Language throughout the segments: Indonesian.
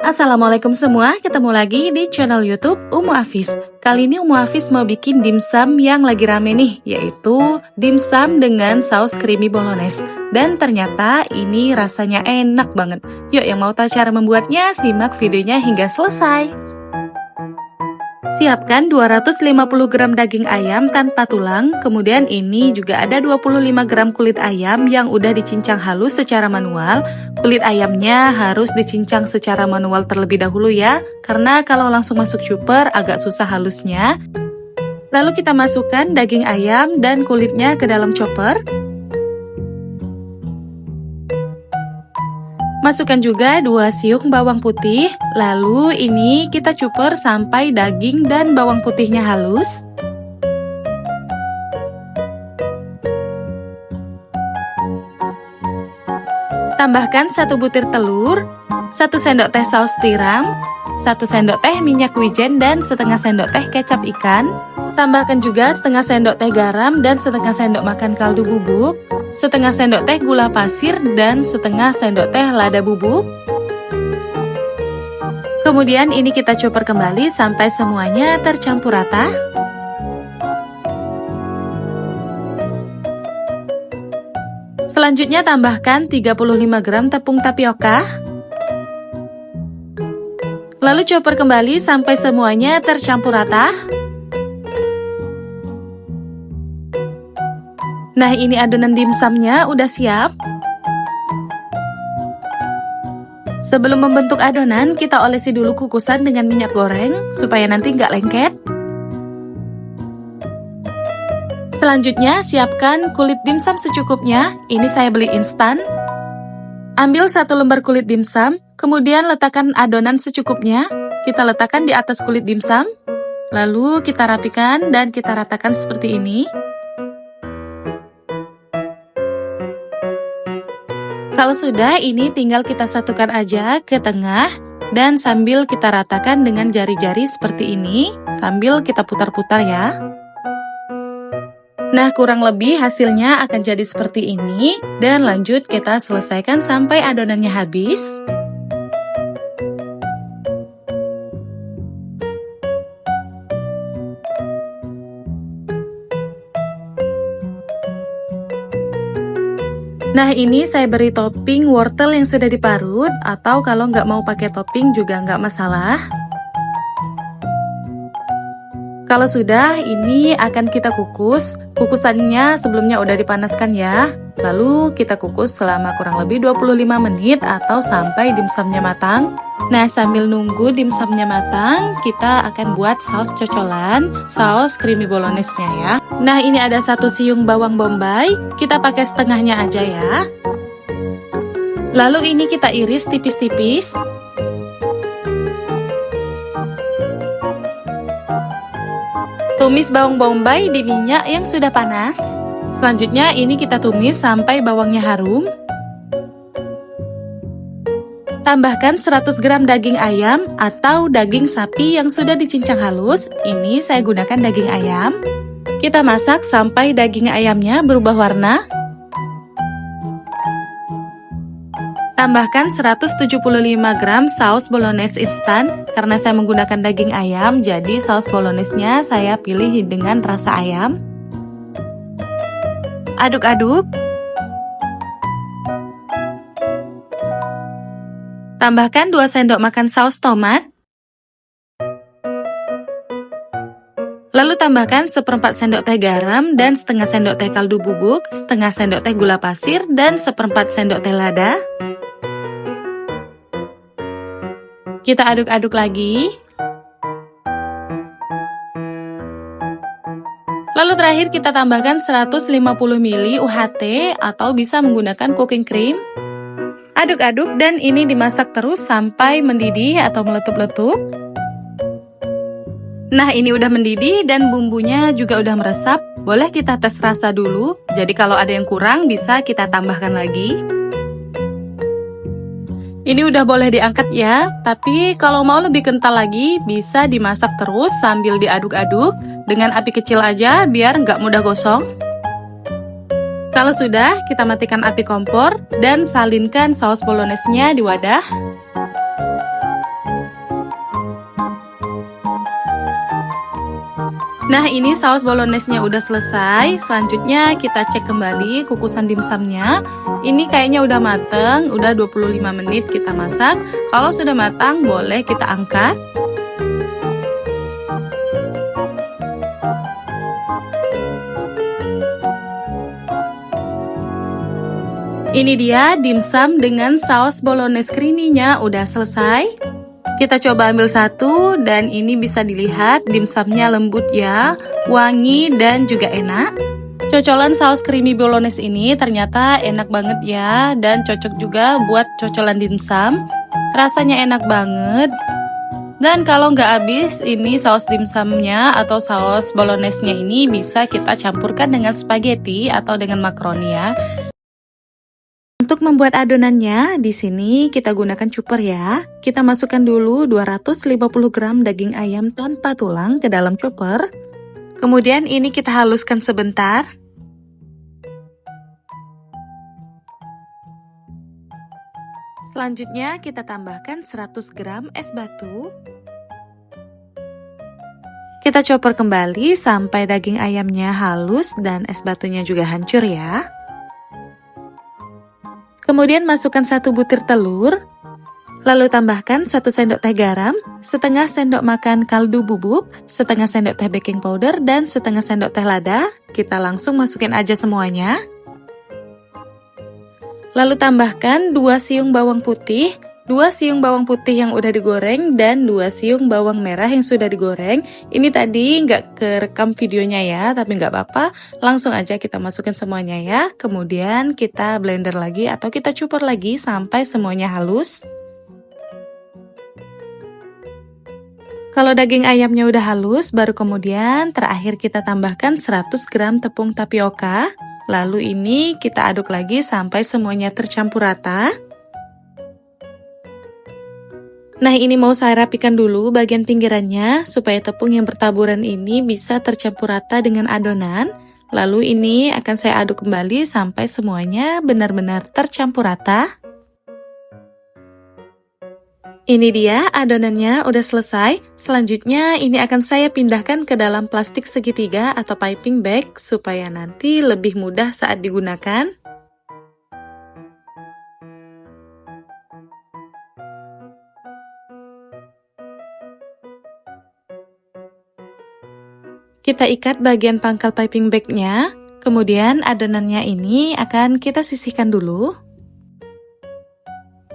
Assalamualaikum semua, ketemu lagi di channel YouTube Umu Afis. Kali ini Umu Afis mau bikin dimsum yang lagi rame nih, yaitu dimsum dengan saus creamy bolognese. Dan ternyata ini rasanya enak banget. Yuk yang mau tahu cara membuatnya, simak videonya hingga selesai. Siapkan 250 gram daging ayam tanpa tulang, kemudian ini juga ada 25 gram kulit ayam yang udah dicincang halus secara manual. Kulit ayamnya harus dicincang secara manual terlebih dahulu ya, karena kalau langsung masuk chopper agak susah halusnya. Lalu kita masukkan daging ayam dan kulitnya ke dalam chopper. Masukkan juga 2 siung bawang putih, lalu ini kita cuper sampai daging dan bawang putihnya halus. Tambahkan 1 butir telur, 1 sendok teh saus tiram, 1 sendok teh minyak wijen dan setengah sendok teh kecap ikan. Tambahkan juga setengah sendok teh garam dan setengah sendok makan kaldu bubuk, setengah sendok teh gula pasir dan setengah sendok teh lada bubuk. Kemudian ini kita chopper kembali sampai semuanya tercampur rata. Selanjutnya tambahkan 35 gram tepung tapioka. Lalu chopper kembali sampai semuanya tercampur rata. Nah, ini adonan dimsumnya udah siap. Sebelum membentuk adonan, kita olesi dulu kukusan dengan minyak goreng, supaya nanti nggak lengket. Selanjutnya, siapkan kulit dimsum secukupnya. Ini saya beli instan. Ambil 1 lembar kulit dimsum, kemudian letakkan adonan secukupnya. Kita letakkan di atas kulit dimsum. Lalu kita rapikan dan kita ratakan seperti ini. Kalau sudah, ini tinggal kita satukan aja ke tengah dan sambil kita ratakan dengan jari-jari seperti ini, sambil kita putar-putar ya. Nah, kurang lebih hasilnya akan jadi seperti ini, dan lanjut kita selesaikan sampai adonannya habis. Nah, ini saya beri topping wortel yang sudah diparut, atau kalau nggak mau pakai topping juga nggak masalah. Kalau sudah, ini akan kita kukus. Kukusannya sebelumnya udah dipanaskan ya. Lalu kita kukus selama kurang lebih 25 menit atau sampai dimsumnya matang. Nah, sambil nunggu dimsumnya matang, kita akan buat saus cocolan, saus creamy bolognese-nya ya. Nah, ini ada 1 siung bawang bombay, kita pakai setengahnya aja ya. Lalu ini kita iris tipis-tipis. Tumis bawang bombay di minyak yang sudah panas. Selanjutnya ini kita tumis sampai bawangnya harum. Tambahkan 100 gram daging ayam atau daging sapi yang sudah dicincang halus. Ini saya gunakan daging ayam. Kita masak sampai daging ayamnya berubah warna. Tambahkan 175 gram saus bolognese instan. Karena saya menggunakan daging ayam, jadi saus bolognese-nya saya pilih dengan rasa ayam. Aduk-aduk. Tambahkan 2 sendok makan saus tomat. Lalu tambahkan 1/4 sendok teh garam dan setengah sendok teh kaldu bubuk, setengah sendok teh gula pasir, dan 1/4 sendok teh lada. Kita aduk-aduk lagi. Lalu terakhir kita tambahkan 150 ml UHT atau bisa menggunakan cooking cream. Aduk-aduk dan ini dimasak terus sampai mendidih atau meletup-letup. Nah, ini udah mendidih dan bumbunya juga udah meresap. Boleh kita tes rasa dulu. Jadi kalau ada yang kurang bisa kita tambahkan lagi. Ini udah boleh diangkat ya. Tapi kalau mau lebih kental lagi bisa dimasak terus sambil diaduk-aduk. Dengan api kecil aja biar nggak mudah gosong. Kalau sudah, kita matikan api kompor dan salinkan saus bolognese-nya di wadah. Nah, ini saus bolognese-nya udah selesai. Selanjutnya kita cek kembali kukusan dimsumnya. Ini kayaknya udah mateng, udah 25 menit kita masak. Kalau sudah matang, boleh kita angkat. Ini dia dimsum dengan saus bolognese creamy-nya udah selesai. Kita coba ambil satu dan ini bisa dilihat dimsumnya lembut ya, wangi dan juga enak. Cocolan saus creamy bolognese ini ternyata enak banget ya dan cocok juga buat cocolan dimsum. Rasanya enak banget. Dan kalau nggak habis, ini saus dimsumnya atau saus bolognese-nya ini bisa kita campurkan dengan spaghetti atau dengan makaroni ya. Untuk membuat adonannya, di sini kita gunakan chopper ya. Kita masukkan dulu 250 gram daging ayam tanpa tulang ke dalam chopper. Kemudian ini kita haluskan sebentar. Selanjutnya kita tambahkan 100 gram es batu. Kita chopper kembali sampai daging ayamnya halus dan es batunya juga hancur ya. Kemudian masukkan 1 butir telur, lalu tambahkan 1 sendok teh garam, setengah sendok makan kaldu bubuk, setengah sendok teh baking powder, dan setengah sendok teh lada. Kita langsung masukin aja semuanya. Lalu tambahkan 2 siung bawang putih, 2 siung bawang putih yang udah digoreng, dan 2 siung bawang merah yang sudah digoreng. Ini tadi nggak kerekam videonya ya, tapi nggak apa-apa. Langsung aja kita masukin semuanya ya. Kemudian kita blender lagi atau kita cuper lagi sampai semuanya halus. Kalau daging ayamnya udah halus, baru kemudian terakhir kita tambahkan 100 gram tepung tapioka. Lalu ini kita aduk lagi sampai semuanya tercampur rata. Nah, ini mau saya rapikan dulu bagian pinggirannya supaya tepung yang bertaburan ini bisa tercampur rata dengan adonan. Lalu ini akan saya aduk kembali sampai semuanya benar-benar tercampur rata. Ini dia adonannya udah selesai. Selanjutnya ini akan saya pindahkan ke dalam plastik segitiga atau piping bag supaya nanti lebih mudah saat digunakan. Kita ikat bagian pangkal piping bag-nya, kemudian adonannya ini akan kita sisihkan dulu.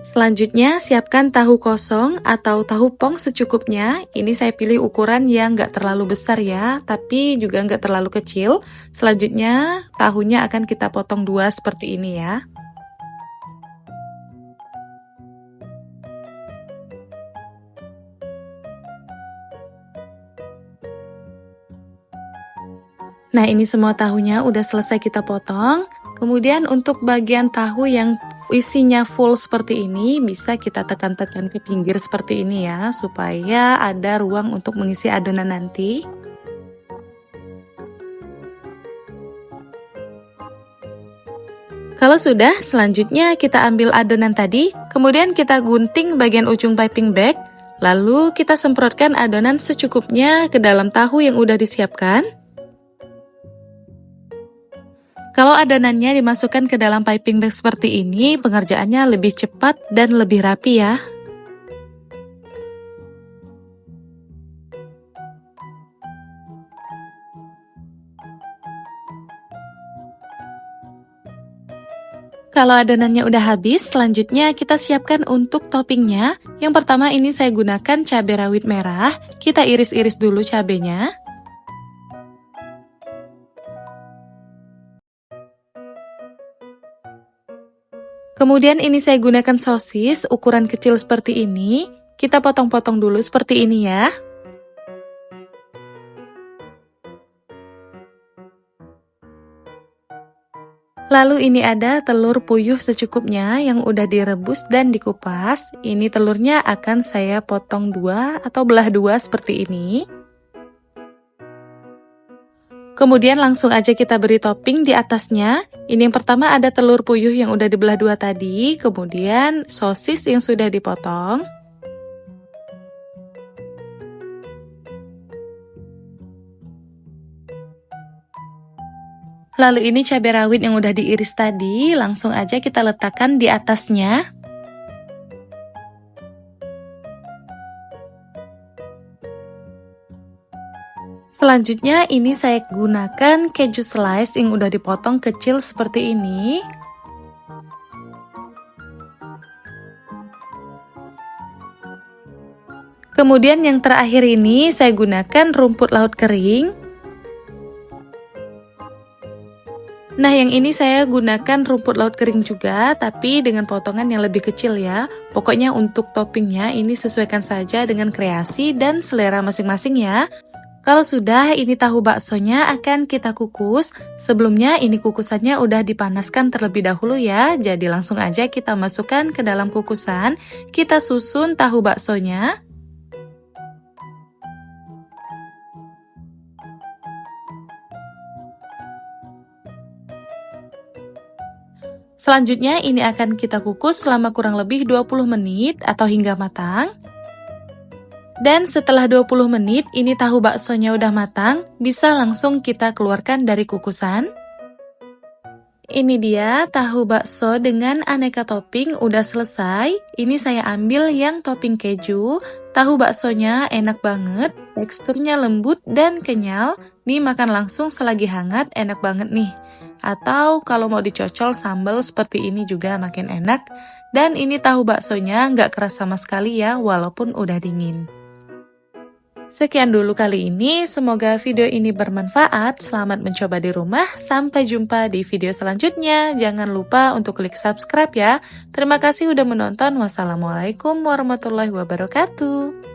Selanjutnya siapkan tahu kosong atau tahu pong secukupnya. Ini saya pilih ukuran yang nggak terlalu besar ya, tapi juga nggak terlalu kecil. Selanjutnya tahunya akan kita potong 2 seperti ini ya. Nah, ini semua tahunya udah selesai kita potong. Kemudian untuk bagian tahu yang isinya full seperti ini, bisa kita tekan-tekan ke pinggir seperti ini ya, supaya ada ruang untuk mengisi adonan nanti. Kalau sudah, selanjutnya kita ambil adonan tadi, kemudian kita gunting bagian ujung piping bag, lalu kita semprotkan adonan secukupnya ke dalam tahu yang udah disiapkan. Kalau adonannya dimasukkan ke dalam piping bag seperti ini, pengerjaannya lebih cepat dan lebih rapi ya. Kalau adonannya udah habis, selanjutnya kita siapkan untuk toppingnya. Yang pertama ini saya gunakan cabai rawit merah. Kita iris-iris dulu cabenya. Kemudian ini saya gunakan sosis ukuran kecil seperti ini. Kita potong-potong dulu seperti ini ya. Lalu ini ada telur puyuh secukupnya yang udah direbus dan dikupas. Ini telurnya akan saya potong 2 atau belah 2 seperti ini. Kemudian langsung aja kita beri topping di atasnya. Ini yang pertama ada telur puyuh yang udah dibelah 2 tadi, kemudian sosis yang sudah dipotong. Lalu ini cabai rawit yang udah diiris tadi, langsung aja kita letakkan di atasnya. Selanjutnya ini saya gunakan keju slice yang udah dipotong kecil seperti ini. Kemudian yang terakhir ini saya gunakan rumput laut kering. Nah, yang ini saya gunakan rumput laut kering juga, tapi dengan potongan yang lebih kecil ya. Pokoknya untuk toppingnya ini sesuaikan saja dengan kreasi dan selera masing-masing ya. Kalau sudah, ini tahu baksonya akan kita kukus. Sebelumnya ini kukusannya udah dipanaskan terlebih dahulu ya. Jadi langsung aja kita masukkan ke dalam kukusan. Kita susun tahu baksonya. Selanjutnya ini akan kita kukus selama kurang lebih 20 menit atau hingga matang. Dan setelah 20 menit ini tahu baksonya udah matang, bisa langsung kita keluarkan dari kukusan. Ini dia tahu bakso dengan aneka topping udah selesai. Ini saya ambil yang topping keju. Tahu baksonya enak banget, teksturnya lembut dan kenyal. Dimakan langsung selagi hangat, enak banget nih. Atau kalau mau dicocol sambal seperti ini juga makin enak. Dan ini tahu baksonya nggak keras sama sekali ya, walaupun udah dingin. Sekian dulu kali ini, semoga video ini bermanfaat. Selamat mencoba di rumah, sampai jumpa di video selanjutnya. Jangan lupa untuk klik subscribe ya. Terima kasih udah menonton. Wassalamualaikum warahmatullahi wabarakatuh.